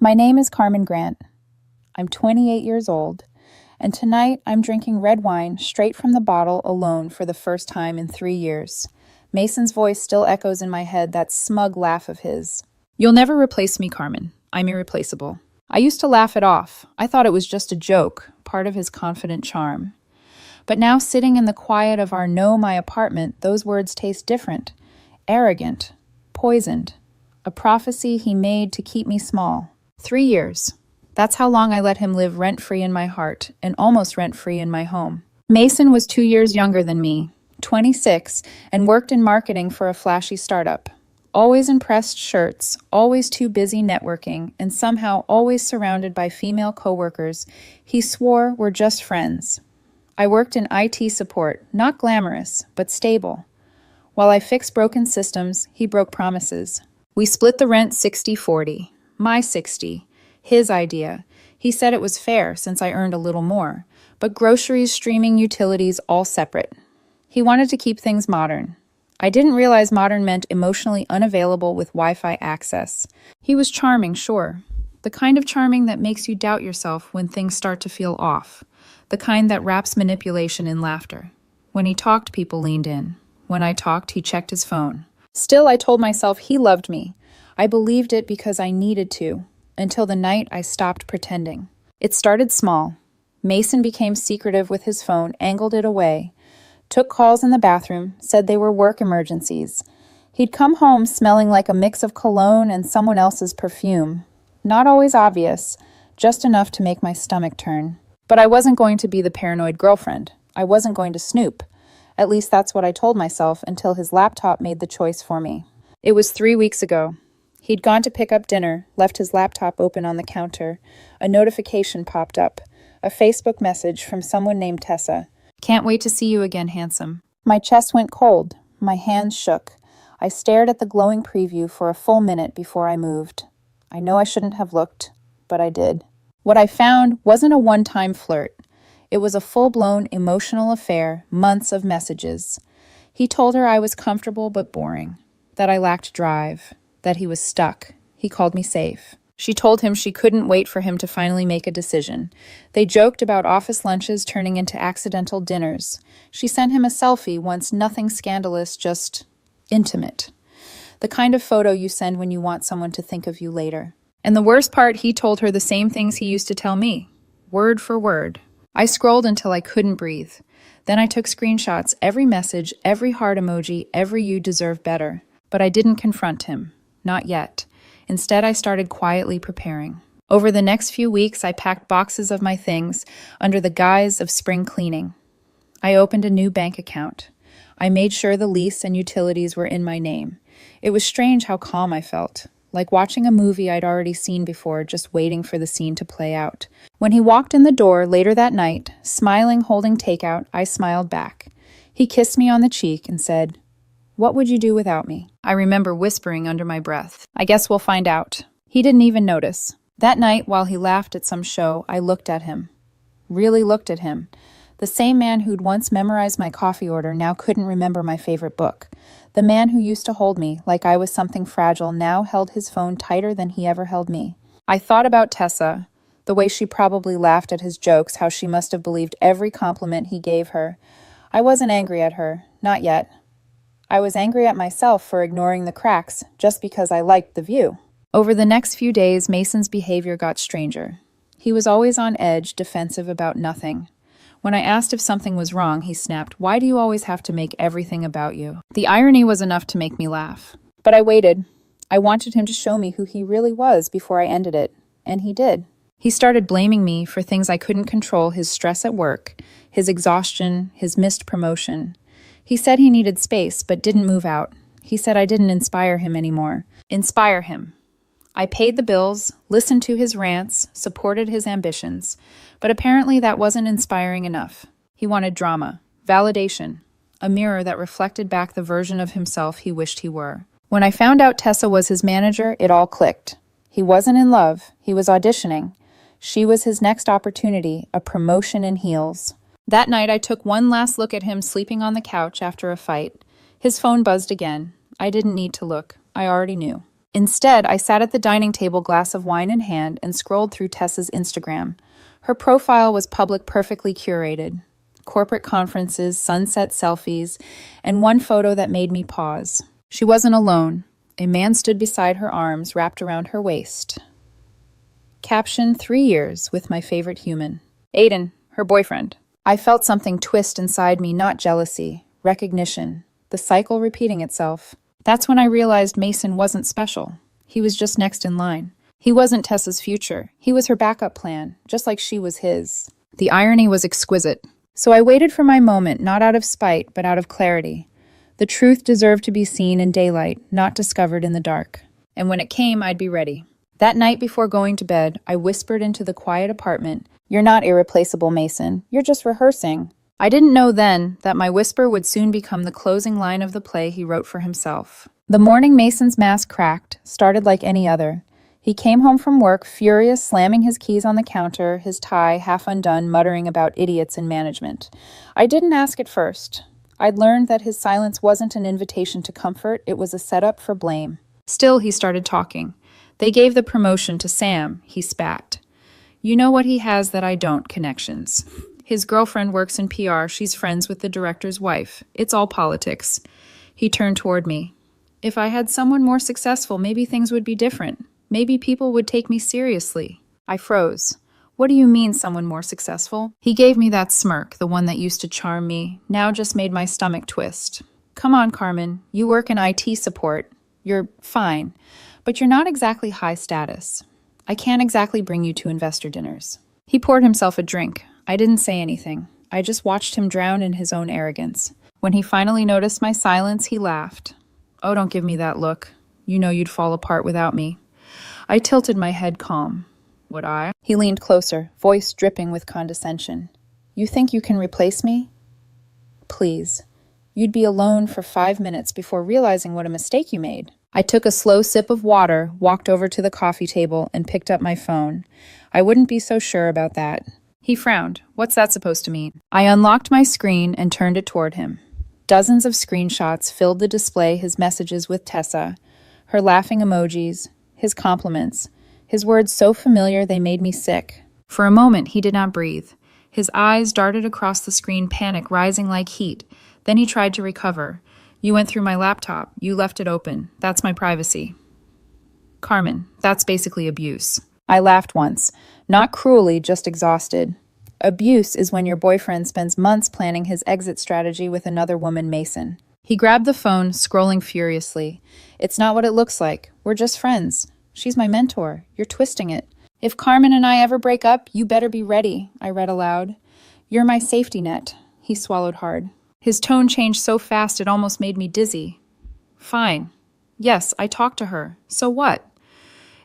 My name is Carmen Grant. I'm 28 years old, and tonight I'm drinking red wine straight from the bottle alone for the first time in 3 years. Mason's voice still echoes in my head, that smug laugh of his. You'll never replace me, Carmen. I'm irreplaceable. I used to laugh it off. I thought it was just a joke, part of his confident charm. But now, sitting in the quiet of our my apartment, those words taste different. Arrogant. Poisoned. A prophecy he made to keep me small. 3 years. That's how long I let him live rent-free in my heart and almost rent-free in my home. Mason was 2 years younger than me, 26, and worked in marketing for a flashy startup. Always in pressed shirts, always too busy networking, and somehow always surrounded by female coworkers he swore were just friends. I worked in IT support, not glamorous, but stable. While I fixed broken systems, he broke promises. We split the rent 60-40. My 60. His idea. He said it was fair since I earned a little more, but groceries, streaming, utilities, all separate. He wanted to keep things modern. I didn't realize modern meant emotionally unavailable with Wi-Fi access. He was charming, sure. The kind of charming that makes you doubt yourself when things start to feel off. The kind that wraps manipulation in laughter. When he talked, people leaned in. When I talked, he checked his phone. Still, I told myself he loved me. I believed it because I needed to, until the night I stopped pretending. It started small. Mason became secretive with his phone, angled it away, took calls in the bathroom, said they were work emergencies. He'd come home smelling like a mix of cologne and someone else's perfume. Not always obvious, just enough to make my stomach turn. But I wasn't going to be the paranoid girlfriend. I wasn't going to snoop. At least that's what I told myself until his laptop made the choice for me. It was 3 weeks ago. He'd gone to pick up dinner, left his laptop open on the counter. A notification popped up. A Facebook message from someone named Tessa. Can't wait to see you again, handsome. My chest went cold. My hands shook. I stared at the glowing preview for a full minute before I moved. I know I shouldn't have looked, but I did. What I found wasn't a one-time flirt. It was a full-blown emotional affair, months of messages. He told her I was comfortable but boring, that I lacked drive, that he was stuck. He called me safe. She told him she couldn't wait for him to finally make a decision. They joked about office lunches turning into accidental dinners. She sent him a selfie, once nothing scandalous, just intimate. The kind of photo you send when you want someone to think of you later. And the worst part, he told her the same things he used to tell me, word for word. I scrolled until I couldn't breathe. Then I took screenshots, every message, every heart emoji, every "you deserve better." But I didn't confront him. Not yet. Instead, I started quietly preparing. Over the next few weeks, I packed boxes of my things under the guise of spring cleaning. I opened a new bank account. I made sure the lease and utilities were in my name. It was strange how calm I felt, like watching a movie I'd already seen before, just waiting for the scene to play out. When he walked in the door later that night, smiling, holding takeout, I smiled back. He kissed me on the cheek and said, "What would you do without me?" I remember whispering under my breath, "I guess we'll find out." He didn't even notice. That night, while he laughed at some show, I looked at him. Really looked at him. The same man who'd once memorized my coffee order now couldn't remember my favorite book. The man who used to hold me like I was something fragile now held his phone tighter than he ever held me. I thought about Tessa, the way she probably laughed at his jokes, how she must have believed every compliment he gave her. I wasn't angry at her, not yet. I was angry at myself for ignoring the cracks just because I liked the view. Over the next few days, Mason's behavior got stranger. He was always on edge, defensive about nothing. When I asked if something was wrong, he snapped, "Why do you always have to make everything about you?" The irony was enough to make me laugh. But I waited. I wanted him to show me who he really was before I ended it. And he did. He started blaming me for things I couldn't control, his stress at work, his exhaustion, his missed promotion. He said he needed space, but didn't move out. He said I didn't inspire him anymore. Inspire him. I paid the bills, listened to his rants, supported his ambitions. But apparently that wasn't inspiring enough. He wanted drama, validation, a mirror that reflected back the version of himself he wished he were. When I found out Tessa was his manager, it all clicked. He wasn't in love. He was auditioning. She was his next opportunity, a promotion in heels. That night, I took one last look at him sleeping on the couch after a fight. His phone buzzed again. I didn't need to look. I already knew. Instead, I sat at the dining table, glass of wine in hand, and scrolled through Tessa's Instagram. Her profile was public, perfectly curated. Corporate conferences, sunset selfies, and one photo that made me pause. She wasn't alone. A man stood beside her, arms wrapped around her waist. Caption: 3 years with my favorite human. Aiden, her boyfriend. I felt something twist inside me, not jealousy, recognition, the cycle repeating itself. That's when I realized Mason wasn't special. He was just next in line. He wasn't Tessa's future. He was her backup plan, just like she was his. The irony was exquisite. So I waited for my moment, not out of spite, but out of clarity. The truth deserved to be seen in daylight, not discovered in the dark. And when it came, I'd be ready. That night before going to bed, I whispered into the quiet apartment, "You're not irreplaceable, Mason. You're just rehearsing." I didn't know then that my whisper would soon become the closing line of the play he wrote for himself. The morning Mason's mask cracked, started like any other. He came home from work, furious, slamming his keys on the counter, his tie half undone, muttering about idiots in management. I didn't ask at first. I'd learned that his silence wasn't an invitation to comfort, it was a setup for blame. Still, he started talking. They gave the promotion to Sam, he spat. You know what he has that I don't, connections. His girlfriend works in PR, she's friends with the director's wife. It's all politics. He turned toward me. If I had someone more successful, maybe things would be different. Maybe people would take me seriously. I froze. What do you mean, someone more successful? He gave me that smirk, the one that used to charm me, now just made my stomach twist. Come on, Carmen, you work in IT support. You're fine, but you're not exactly high status. I can't exactly bring you to investor dinners. He poured himself a drink. I didn't say anything. I just watched him drown in his own arrogance. When he finally noticed my silence, he laughed. Oh, don't give me that look. You know you'd fall apart without me. I tilted my head calm. Would I? He leaned closer, voice dripping with condescension. You think you can replace me? Please. You'd be alone for 5 minutes before realizing what a mistake you made. I took a slow sip of water, walked over to the coffee table, and picked up my phone. I wouldn't be so sure about that. He frowned. What's that supposed to mean? I unlocked my screen and turned it toward him. Dozens of screenshots filled the display, his messages with Tessa, her laughing emojis, his compliments, his words so familiar they made me sick. For a moment, he did not breathe. His eyes darted across the screen, panic rising like heat. Then he tried to recover. You went through my laptop. You left it open. That's my privacy. Carmen, that's basically abuse. I laughed once. Not cruelly, just exhausted. Abuse is when your boyfriend spends months planning his exit strategy with another woman, Mason. He grabbed the phone, scrolling furiously. It's not what it looks like. We're just friends. She's my mentor. You're twisting it. If Carmen and I ever break up, you better be ready, I read aloud. You're my safety net. He swallowed hard. His tone changed so fast it almost made me dizzy. Fine. Yes, I talked to her. So what?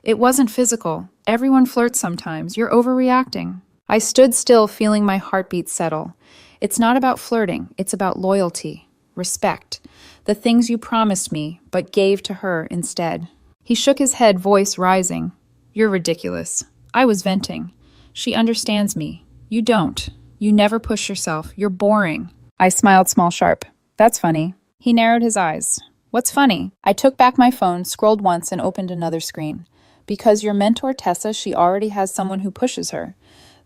It wasn't physical. Everyone flirts sometimes. You're overreacting. I stood still, feeling my heartbeat settle. It's not about flirting. It's about loyalty, respect, the things you promised me, but gave to her instead. He shook his head, voice rising. You're ridiculous. I was venting. She understands me. You don't. You never push yourself. You're boring. I smiled small sharp. That's funny. He narrowed his eyes. What's funny? I took back my phone, scrolled once, and opened another screen. Because your mentor, Tessa, she already has someone who pushes her.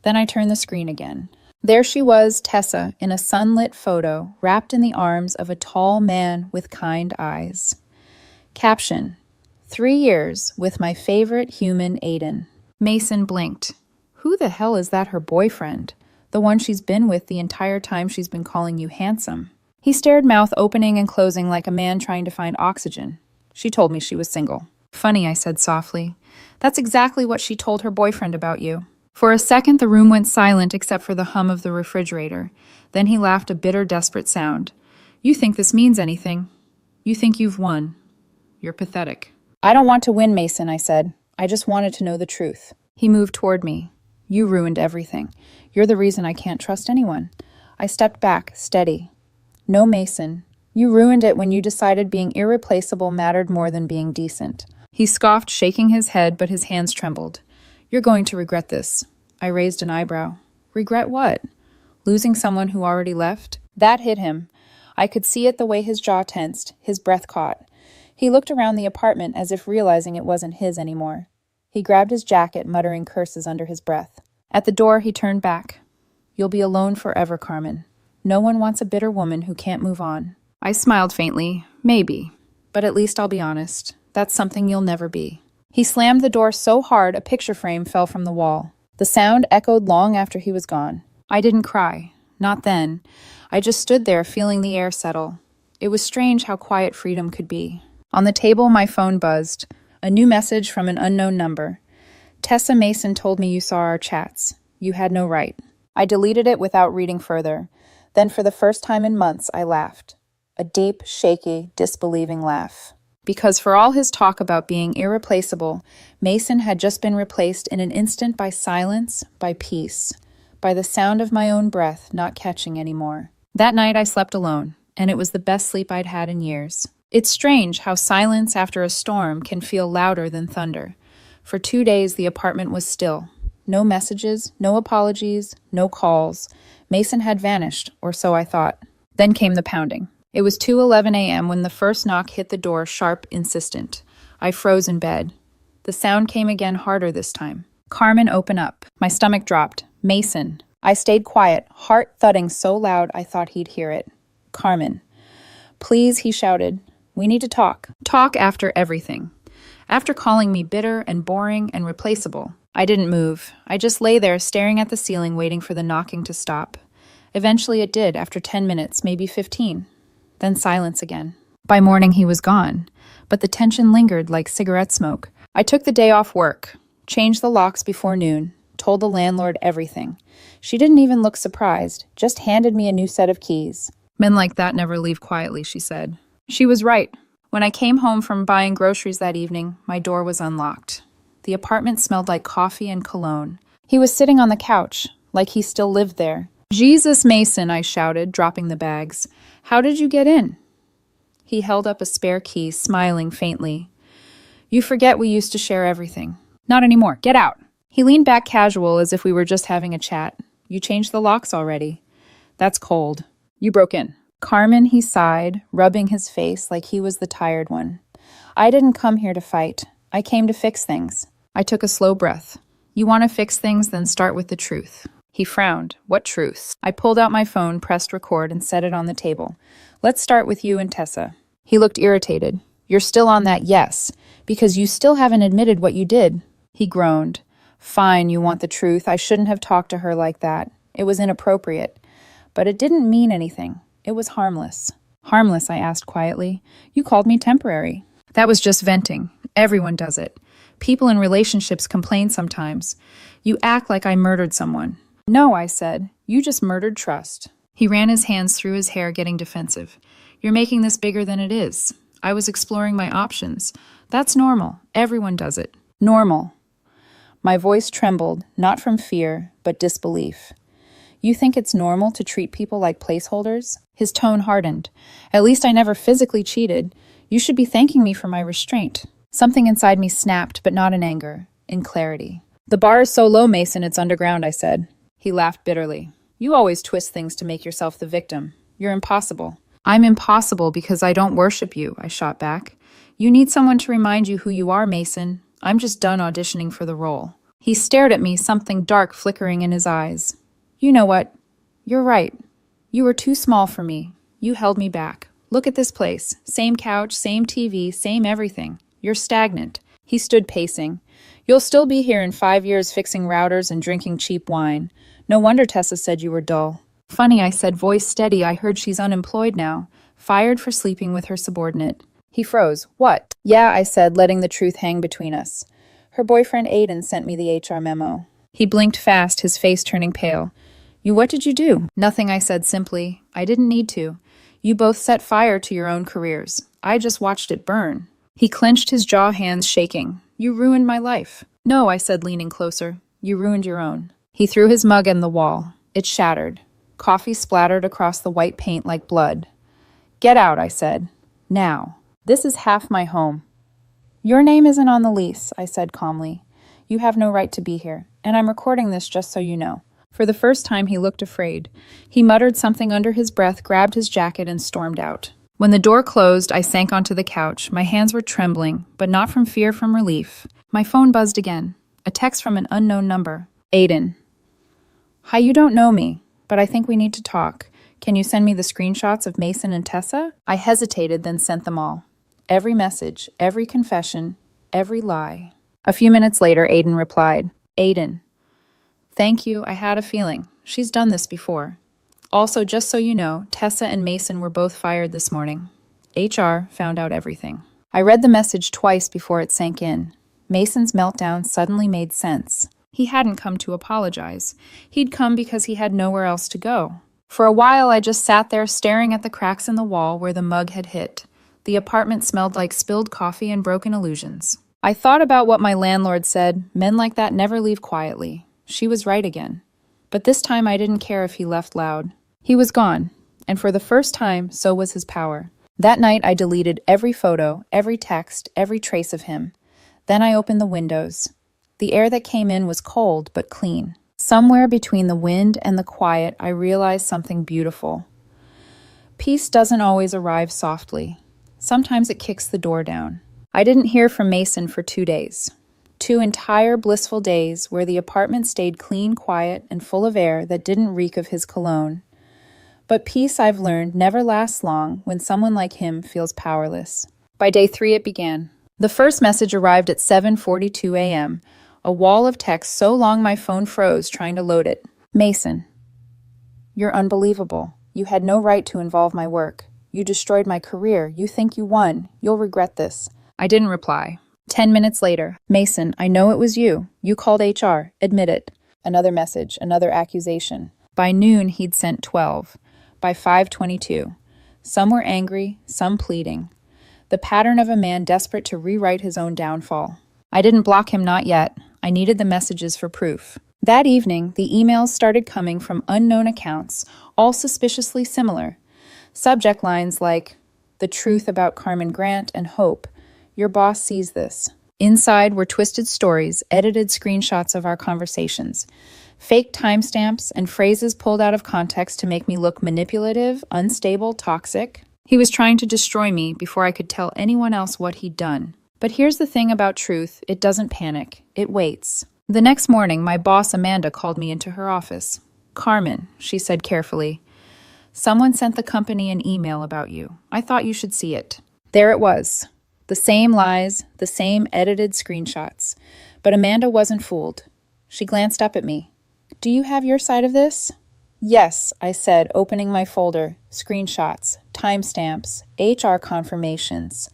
Then I turned the screen again. There she was, Tessa, in a sunlit photo, wrapped in the arms of a tall man with kind eyes. Caption: 3 years with my favorite human, Aiden. Mason blinked. Who the hell is that her boyfriend? The one she's been with the entire time she's been calling you handsome. He stared, mouth opening and closing like a man trying to find oxygen. She told me she was single. Funny, I said softly. That's exactly what she told her boyfriend about you. For a second, the room went silent except for the hum of the refrigerator. Then he laughed a bitter, desperate sound. You think this means anything? You think you've won. You're pathetic. I don't want to win, Mason, I said. I just wanted to know the truth. He moved toward me. You ruined everything. You're the reason I can't trust anyone. I stepped back, steady. No, Mason. You ruined it when you decided being irreplaceable mattered more than being decent. He scoffed, shaking his head, but his hands trembled. You're going to regret this. I raised an eyebrow. Regret what? Losing someone who already left? That hit him. I could see it the way his jaw tensed, his breath caught. He looked around the apartment as if realizing it wasn't his anymore. He grabbed his jacket, muttering curses under his breath. At the door, he turned back. "You'll be alone forever, Carmen. No one wants a bitter woman who can't move on." I smiled faintly. Maybe. But at least I'll be honest. That's something you'll never be. He slammed the door so hard a picture frame fell from the wall. The sound echoed long after he was gone. I didn't cry. Not then. I just stood there feeling the air settle. It was strange how quiet freedom could be. On the table, my phone buzzed. A new message from an unknown number. "Tessa Mason told me you saw our chats. You had no right." I deleted it without reading further. Then for the first time in months, I laughed. A deep, shaky, disbelieving laugh. Because for all his talk about being irreplaceable, Mason had just been replaced in an instant by silence, by peace, by the sound of my own breath not catching anymore. That night I slept alone, and it was the best sleep I'd had in years. It's strange how silence after a storm can feel louder than thunder. For 2 days the apartment was still. No messages, no apologies, no calls. Mason had vanished, or so I thought. Then came the pounding. It was 2:11 a.m. when the first knock hit the door, sharp, insistent. I froze in bed. The sound came again, harder this time. "Carmen, open up." My stomach dropped. "Mason." I stayed quiet, heart thudding so loud I thought he'd hear it. "Carmen." "Please," he shouted. "We need to talk." Talk after everything. After calling me bitter and boring and replaceable. I didn't move. I just lay there staring at the ceiling, waiting for the knocking to stop. Eventually it did, after 10 minutes, maybe 15. Then silence again. By morning he was gone, but the tension lingered like cigarette smoke. I took the day off work, changed the locks before noon, told the landlord everything. She didn't even look surprised, just handed me a new set of keys. "Men like that never leave quietly," she said. She was right. When I came home from buying groceries that evening, my door was unlocked. The apartment smelled like coffee and cologne. He was sitting on the couch, like he still lived there. "Jesus, Mason," I shouted, dropping the bags. "How did you get in?" He held up a spare key, smiling faintly. "You forget we used to share everything." "Not anymore. Get out." He leaned back casual as if we were just having a chat. "You changed the locks already." "That's cold. You broke in." "Carmen," he sighed, rubbing his face like he was the tired one. "I didn't come here to fight. I came to fix things." I took a slow breath. "You want to fix things, then start with the truth." He frowned. "What truths?" I pulled out my phone, pressed record, and set it on the table. "Let's start with you and Tessa." He looked irritated. "You're still on that yes, because you still haven't admitted what you did." He groaned. "Fine, you want the truth. I shouldn't have talked to her like that. It was inappropriate. But it didn't mean anything. It was harmless." "Harmless?" I asked quietly. "You called me temporary." "That was just venting. Everyone does it. People in relationships complain sometimes. You act like I murdered someone." "No," I said. "You just murdered trust." He ran his hands through his hair, getting defensive. "You're making this bigger than it is. I was exploring my options. That's normal. Everyone does it." "Normal." My voice trembled, not from fear, but disbelief. "You think it's normal to treat people like placeholders?" His tone hardened. "At least I never physically cheated. You should be thanking me for my restraint." Something inside me snapped, but not in anger, in clarity. "The bar is so low, Mason, it's underground," I said. He laughed bitterly. "You always twist things to make yourself the victim. You're impossible." "I'm impossible because I don't worship you," I shot back. "You need someone to remind you who you are, Mason. I'm just done auditioning for the role." He stared at me, something dark flickering in his eyes. "You know what? You're right. You were too small for me. You held me back. Look at this place. Same couch, same TV, same everything. You're stagnant." He stood pacing. "You'll still be here in 5 years fixing routers and drinking cheap wine. No wonder Tessa said you were dull." "Funny," I said, voice steady. "I heard she's unemployed now. Fired for sleeping with her subordinate." He froze. "What?" "Yeah," I said, letting the truth hang between us. "Her boyfriend Aiden sent me the HR memo." He blinked fast, his face turning pale. What did you do?" "Nothing," I said simply. "I didn't need to. You both set fire to your own careers. I just watched it burn." He clenched his jaw, hands shaking. "You ruined my life." "No," I said, leaning closer. "You ruined your own." He threw his mug on the wall. It shattered. Coffee splattered across the white paint like blood. "Get out," I said. "Now. This is half my home." "Your name isn't on the lease," I said calmly. "You have no right to be here, and I'm recording this just so you know." For the first time, he looked afraid. He muttered something under his breath, grabbed his jacket, and stormed out. When the door closed, I sank onto the couch. My hands were trembling, but not from fear, from relief. My phone buzzed again. A text from an unknown number. Aiden. Hi, you don't know me, but I think we need to talk. Can you send me the screenshots of Mason and Tessa? I hesitated, then sent them all. Every message, every confession, every lie. A few minutes later, Aiden replied. Aiden. Thank you, I had a feeling. She's done this before. Also, just so you know, Tessa and Mason were both fired this morning. HR found out everything. I read the message twice before it sank in. Mason's meltdown suddenly made sense. He hadn't come to apologize. He'd come because he had nowhere else to go. For a while, I just sat there staring at the cracks in the wall where the mug had hit. The apartment smelled like spilled coffee and broken illusions. I thought about what my landlord said, men like that never leave quietly. She was right again. But this time I didn't care if he left loud. He was gone, and for the first time, so was his power. That night I deleted every photo, every text, every trace of him. Then I opened the windows. The air that came in was cold but clean. Somewhere between the wind and the quiet, I realized something beautiful. Peace doesn't always arrive softly. Sometimes it kicks the door down. I didn't hear from Mason for 2 days. 2 entire blissful days where the apartment stayed clean, quiet, and full of air that didn't reek of his cologne. But peace, I've learned, never lasts long when someone like him feels powerless. By day 3, it began. The first message arrived at 7:42 a.m., a wall of text so long my phone froze trying to load it. Mason. You're unbelievable. You had no right to involve my work. You destroyed my career. You think you won. You'll regret this. I didn't reply. 10 minutes later. Mason, I know it was you. You called HR. Admit it. Another message, another accusation. By noon, he'd sent 12. By 5:22. Some were angry, some pleading. The pattern of a man desperate to rewrite his own downfall. I didn't block him, not yet. I needed the messages for proof. That evening, the emails started coming from unknown accounts, all suspiciously similar. Subject lines like, the truth about Carmen Grant and Hope. Your boss sees this. Inside were twisted stories, edited screenshots of our conversations, fake timestamps, and phrases pulled out of context to make me look manipulative, unstable, toxic. He was trying to destroy me before I could tell anyone else what he'd done. But here's the thing about truth, it doesn't panic, it waits. The next morning, my boss Amanda called me into her office. Carmen, she said carefully, someone sent the company an email about you. I thought you should see it. There it was. The same lies, the same edited screenshots. But Amanda wasn't fooled. She glanced up at me. Do you have your side of this? Yes, I said, opening my folder. Screenshots, timestamps, HR confirmations,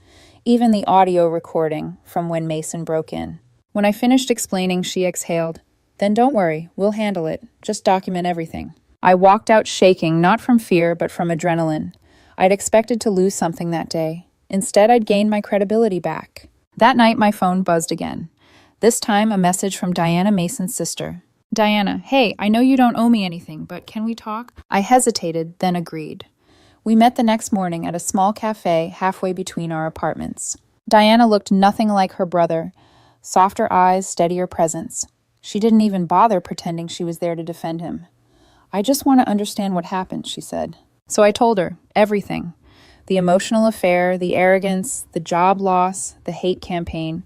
even the audio recording from when Mason broke in. When I finished explaining, she exhaled. Then don't worry, we'll handle it. Just document everything. I walked out shaking, not from fear, but from adrenaline. I'd expected to lose something that day. Instead, I'd gained my credibility back. That night, my phone buzzed again. This time, a message from Diana Mason's sister. Diana, hey, I know you don't owe me anything, but can we talk? I hesitated, then agreed. We met the next morning at a small cafe halfway between our apartments. Diana looked nothing like her brother. Softer eyes, steadier presence. She didn't even bother pretending she was there to defend him. I just want to understand what happened, she said. So I told her, everything. The emotional affair, the arrogance, the job loss, the hate campaign.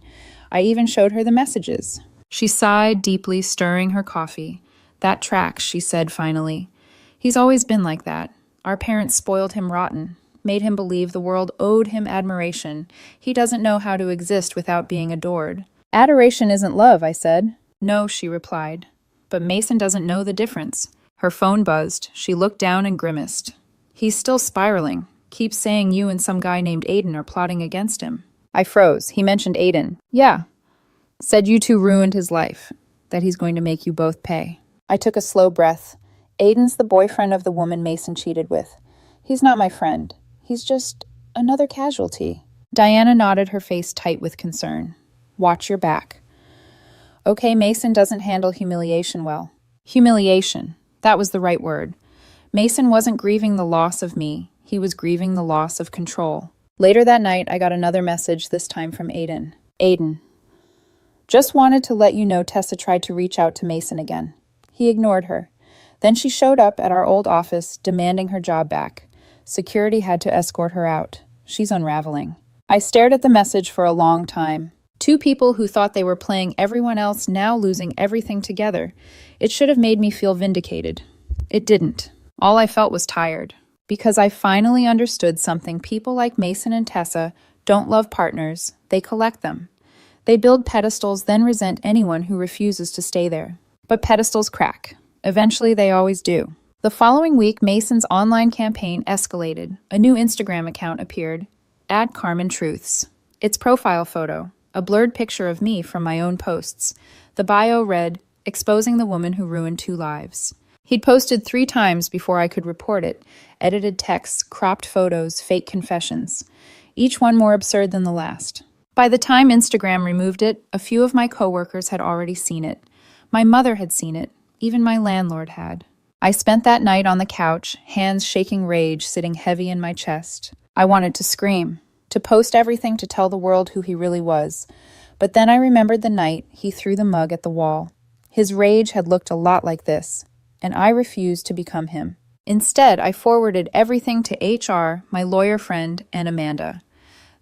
I even showed her the messages. She sighed deeply, stirring her coffee. That tracks, she said finally. He's always been like that. Our parents spoiled him rotten, made him believe the world owed him admiration. He doesn't know how to exist without being adored. Adoration isn't love, I said. No, she replied. But Mason doesn't know the difference. Her phone buzzed. She looked down and grimaced. He's still spiraling. Keeps saying you and some guy named Aiden are plotting against him. I froze. He mentioned Aiden. Yeah. Said you two ruined his life. That he's going to make you both pay. I took a slow breath. Aiden's the boyfriend of the woman Mason cheated with. He's not my friend. He's just another casualty. Diana nodded, her face tight with concern. Watch your back. Okay, Mason doesn't handle humiliation well. Humiliation. That was the right word. Mason wasn't grieving the loss of me. He was grieving the loss of control. Later that night, I got another message, this time from Aiden. Aiden. Just wanted to let you know Tessa tried to reach out to Mason again. He ignored her. Then she showed up at our old office, demanding her job back. Security had to escort her out. She's unraveling. I stared at the message for a long time. Two people who thought they were playing everyone else now losing everything together. It should have made me feel vindicated. It didn't. All I felt was tired. Because I finally understood something. People like Mason and Tessa don't love partners, they collect them. They build pedestals, then resent anyone who refuses to stay there. But pedestals crack. Eventually, they always do. The following week, Mason's online campaign escalated. A new Instagram account appeared. Add Carmen Truths. Its profile photo, a blurred picture of me from my own posts. The bio read, exposing the woman who ruined 2 lives. He'd posted 3 times before I could report it. Edited texts, cropped photos, fake confessions. Each one more absurd than the last. By the time Instagram removed it, a few of my coworkers had already seen it. My mother had seen it. Even my landlord had. I spent that night on the couch, hands shaking rage sitting heavy in my chest. I wanted to scream, to post everything to tell the world who he really was. But then I remembered the night he threw the mug at the wall. His rage had looked a lot like this, and I refused to become him. Instead, I forwarded everything to HR, my lawyer friend, and Amanda.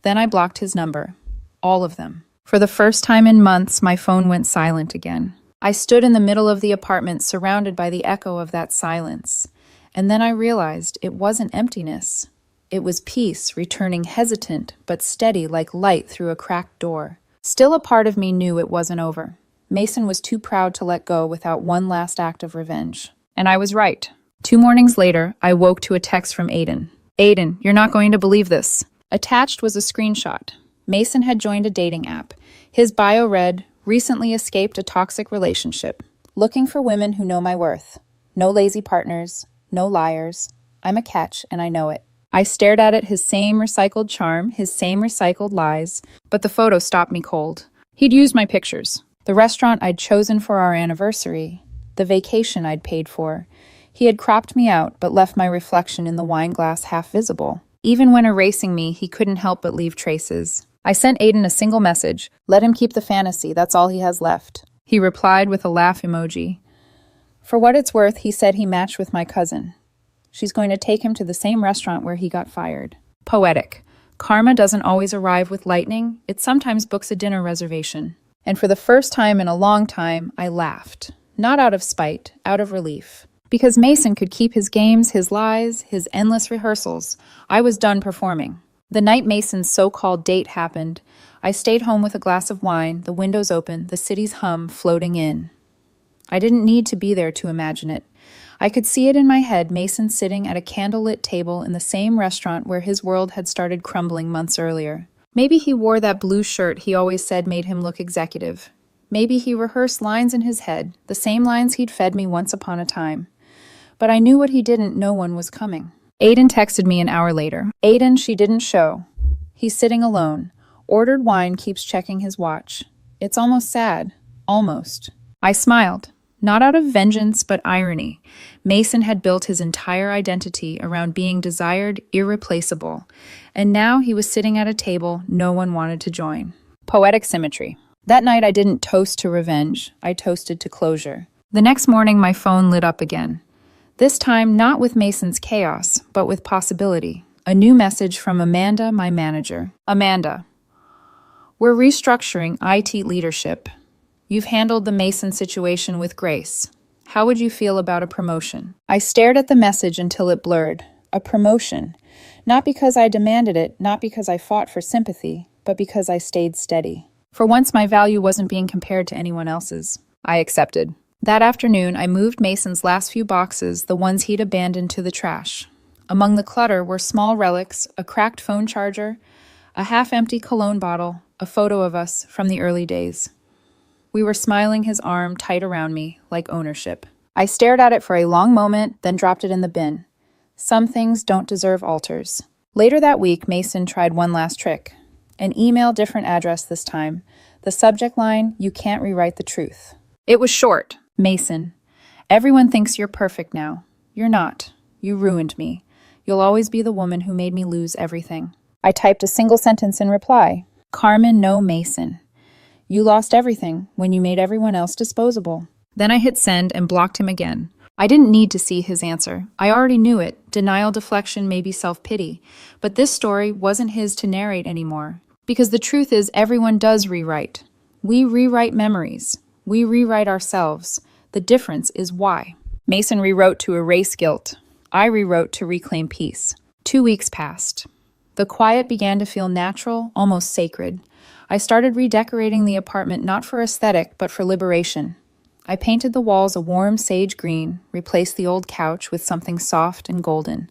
Then I blocked his number. All of them. For the first time in months, my phone went silent again. I stood in the middle of the apartment, surrounded by the echo of that silence. And then I realized it wasn't emptiness. It was peace, returning hesitant but steady like light through a cracked door. Still a part of me knew it wasn't over. Mason was too proud to let go without one last act of revenge. And I was right. 2 mornings later, I woke to a text from Aiden. Aiden, you're not going to believe this. Attached was a screenshot. Mason had joined a dating app. His bio read, recently escaped a toxic relationship. Looking for women who know my worth. No lazy partners, no liars. I'm a catch, and I know it. I stared at it, his same recycled charm, his same recycled lies, but the photo stopped me cold. He'd used my pictures. The restaurant I'd chosen for our anniversary. The vacation I'd paid for. He had cropped me out, but left my reflection in the wine glass half visible. Even when erasing me, he couldn't help but leave traces. I sent Aiden a single message. Let him keep the fantasy, that's all he has left. He replied with a laugh emoji. For what it's worth, he said he matched with my cousin. She's going to take him to the same restaurant where he got fired. Poetic. Karma doesn't always arrive with lightning, it sometimes books a dinner reservation. And for the first time in a long time, I laughed. Not out of spite, out of relief. Because Mason could keep his games, his lies, his endless rehearsals. I was done performing. The night Mason's so-called date happened, I stayed home with a glass of wine, the windows open, the city's hum floating in. I didn't need to be there to imagine it. I could see it in my head, Mason sitting at a candlelit table in the same restaurant where his world had started crumbling months earlier. Maybe he wore that blue shirt he always said made him look executive. Maybe he rehearsed lines in his head, the same lines he'd fed me once upon a time. But I knew what he didn't, no one was coming. Aiden texted me an hour later. Aiden, she didn't show. He's sitting alone. Ordered wine, keeps checking his watch. It's almost sad. Almost. I smiled. Not out of vengeance, but irony. Mason had built his entire identity around being desired, irreplaceable. And now he was sitting at a table no one wanted to join. Poetic symmetry. That night I didn't toast to revenge. I toasted to closure. The next morning my phone lit up again. This time not with Mason's chaos, but with possibility. A new message from Amanda, my manager. Amanda, we're restructuring IT leadership. You've handled the Mason situation with grace. How would you feel about a promotion? I stared at the message until it blurred. A promotion. Not because I demanded it, not because I fought for sympathy, but because I stayed steady. For once my value wasn't being compared to anyone else's. I accepted. That afternoon, I moved Mason's last few boxes, the ones he'd abandoned, to the trash. Among the clutter were small relics, a cracked phone charger, a half-empty cologne bottle, a photo of us from the early days. We were smiling, his arm tight around me, like ownership. I stared at it for a long moment, then dropped it in the bin. Some things don't deserve altars. Later that week, Mason tried one last trick. An email, different address this time. The subject line, you can't rewrite the truth. It was short. Mason, everyone thinks you're perfect now. You're not. You ruined me. You'll always be the woman who made me lose everything. I typed a single sentence in reply. Carmen, no Mason. You lost everything when you made everyone else disposable. Then I hit send and blocked him again. I didn't need to see his answer. I already knew it. Denial, deflection, maybe self-pity. But this story wasn't his to narrate anymore. Because the truth is, everyone does rewrite. We rewrite memories. We rewrite ourselves. The difference is why. Mason rewrote to erase guilt. I rewrote to reclaim peace. 2 weeks passed. The quiet began to feel natural, almost sacred. I started redecorating the apartment not for aesthetic, but for liberation. I painted the walls a warm sage green, replaced the old couch with something soft and golden.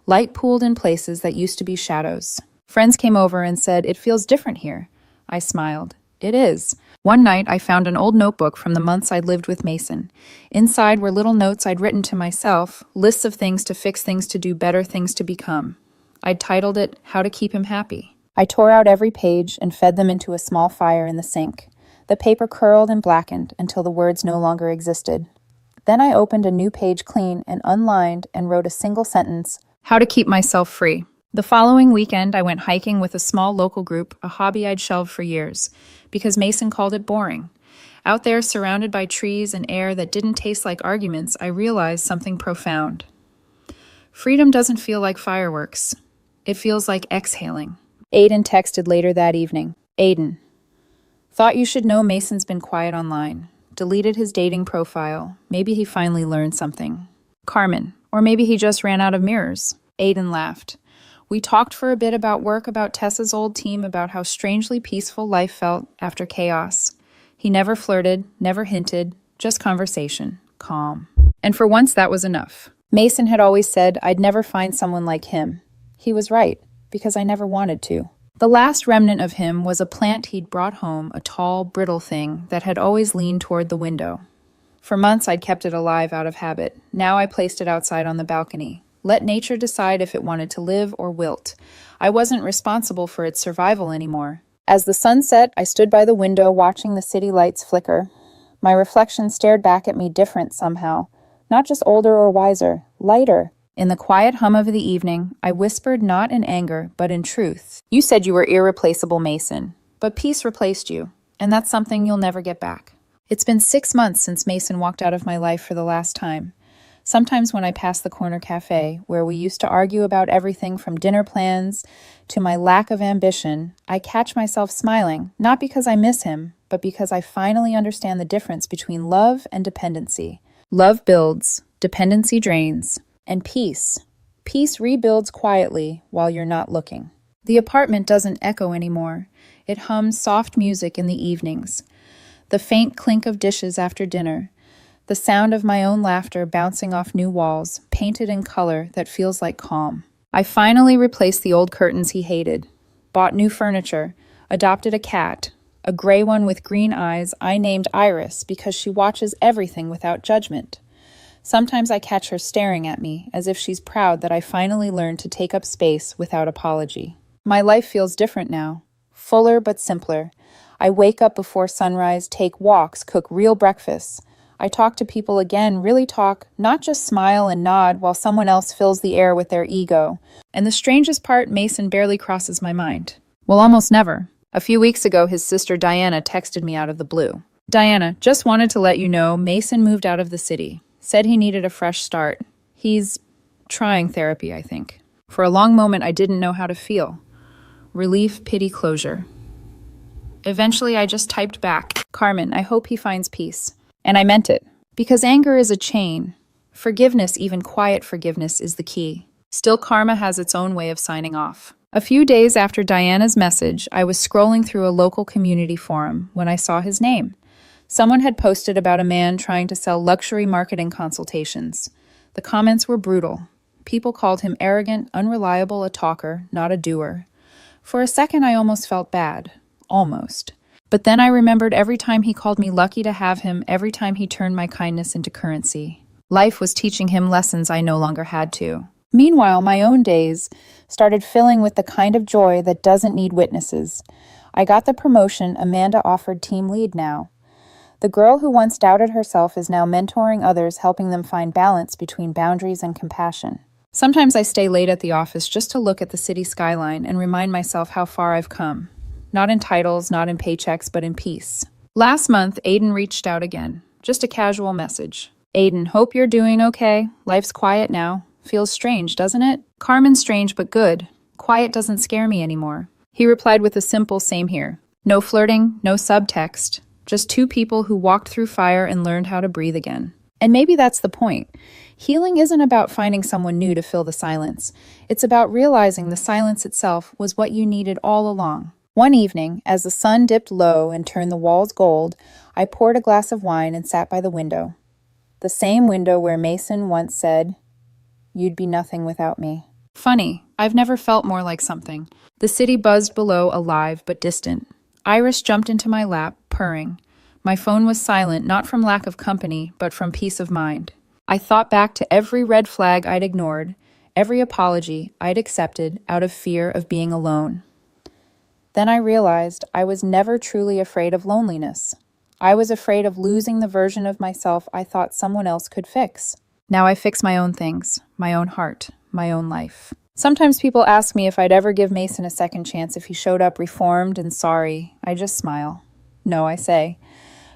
Light pooled in places that used to be shadows. Friends came over and said, "It feels different here." I smiled. It is. One night, I found an old notebook from the months I'd lived with Mason. Inside were little notes I'd written to myself, lists of things to fix, things to do better, things to become. I'd titled it, "How to Keep Him Happy." I tore out every page and fed them into a small fire in the sink. The paper curled and blackened until the words no longer existed. Then I opened a new page clean and unlined and wrote a single sentence, "How to keep myself free." The following weekend, I went hiking with a small local group, a hobby I'd shelved for years, because Mason called it boring. Out there, surrounded by trees and air that didn't taste like arguments, I realized something profound. Freedom doesn't feel like fireworks. It feels like exhaling. Aiden texted later that evening. Aiden. Thought you should know Mason's been quiet online. Deleted his dating profile. Maybe he finally learned something. Carmen. Or maybe he just ran out of mirrors. Aiden laughed. We talked for a bit about work, about Tessa's old team, about how strangely peaceful life felt after chaos. He never flirted, never hinted, just conversation. Calm. And for once that was enough. Mason had always said I'd never find someone like him. He was right, because I never wanted to. The last remnant of him was a plant he'd brought home, a tall, brittle thing that had always leaned toward the window. For months I'd kept it alive out of habit. Now I placed it outside on the balcony. Let nature decide if it wanted to live or wilt. I wasn't responsible for its survival anymore. As the sun set, I stood by the window watching the city lights flicker. My reflection stared back at me different somehow. Not just older or wiser, lighter. In the quiet hum of the evening, I whispered not in anger, but in truth. You said you were irreplaceable, Mason, but peace replaced you, and that's something you'll never get back. It's been 6 months since Mason walked out of my life for the last time. Sometimes when I pass the corner cafe, where we used to argue about everything from dinner plans to my lack of ambition, I catch myself smiling, not because I miss him, but because I finally understand the difference between love and dependency. Love builds, dependency drains. And peace. Peace rebuilds quietly while you're not looking. The apartment doesn't echo anymore. It hums soft music in the evenings. The faint clink of dishes after dinner. The sound of my own laughter bouncing off new walls, painted in color that feels like calm. I finally replaced the old curtains he hated. Bought new furniture. Adopted a cat. A gray one with green eyes I named Iris because she watches everything without judgment. Sometimes I catch her staring at me, as if she's proud that I finally learned to take up space without apology. My life feels different now. Fuller but simpler. I wake up before sunrise, take walks, cook real breakfasts. I talk to people again, really talk, not just smile and nod while someone else fills the air with their ego. And the strangest part, Mason barely crosses my mind. Well, almost never. A few weeks ago, his sister Diana texted me out of the blue. Diana, just wanted to let you know Mason moved out of the city. Said he needed a fresh start. He's trying therapy, I think. For a long moment, I didn't know how to feel. Relief, pity, closure. Eventually, I just typed back, Carmen, I hope he finds peace. And I meant it. Because anger is a chain. Forgiveness, even quiet forgiveness, is the key. Still, karma has its own way of signing off. A few days after Diana's message, I was scrolling through a local community forum when I saw his name. Someone had posted about a man trying to sell luxury marketing consultations. The comments were brutal. People called him arrogant, unreliable, a talker, not a doer. For a second, I almost felt bad. Almost. But then I remembered every time he called me lucky to have him, every time he turned my kindness into currency. Life was teaching him lessons I no longer had to. Meanwhile, my own days started filling with the kind of joy that doesn't need witnesses. I got the promotion Amanda offered team lead now. The girl who once doubted herself is now mentoring others, helping them find balance between boundaries and compassion. Sometimes I stay late at the office just to look at the city skyline and remind myself how far I've come. Not in titles, not in paychecks, but in peace. Last month, Aiden reached out again. Just a casual message. Aiden, hope you're doing okay. Life's quiet now. Feels strange, doesn't it? Carmen's strange but good. Quiet doesn't scare me anymore. He replied with a simple same here. No flirting, no subtext. Just two people who walked through fire and learned how to breathe again. And maybe that's the point. Healing isn't about finding someone new to fill the silence. It's about realizing the silence itself was what you needed all along. One evening, as the sun dipped low and turned the walls gold, I poured a glass of wine and sat by the window. The same window where Mason once said, "You'd be nothing without me." Funny, I've never felt more like something. The city buzzed below, alive but distant. Iris jumped into my lap, purring. My phone was silent, not from lack of company, but from peace of mind. I thought back to every red flag I'd ignored, every apology I'd accepted out of fear of being alone. Then I realized I was never truly afraid of loneliness. I was afraid of losing the version of myself I thought someone else could fix. Now I fix my own things, my own heart, my own life. Sometimes people ask me if I'd ever give Mason a second chance if he showed up reformed and sorry. I just smile. No, I say.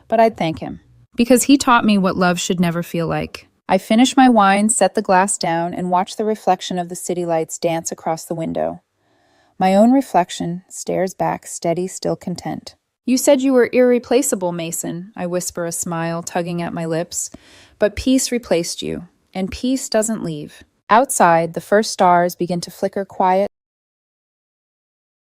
But I'd thank him. Because he taught me what love should never feel like. I finished my wine, set the glass down, and watched the reflection of the city lights dance across the window. My own reflection stares back, steady, still content. You said you were irreplaceable, Mason, I whisper, a smile tugging at my lips. But peace replaced you, and peace doesn't leave. Outside, the first stars begin to flicker quiet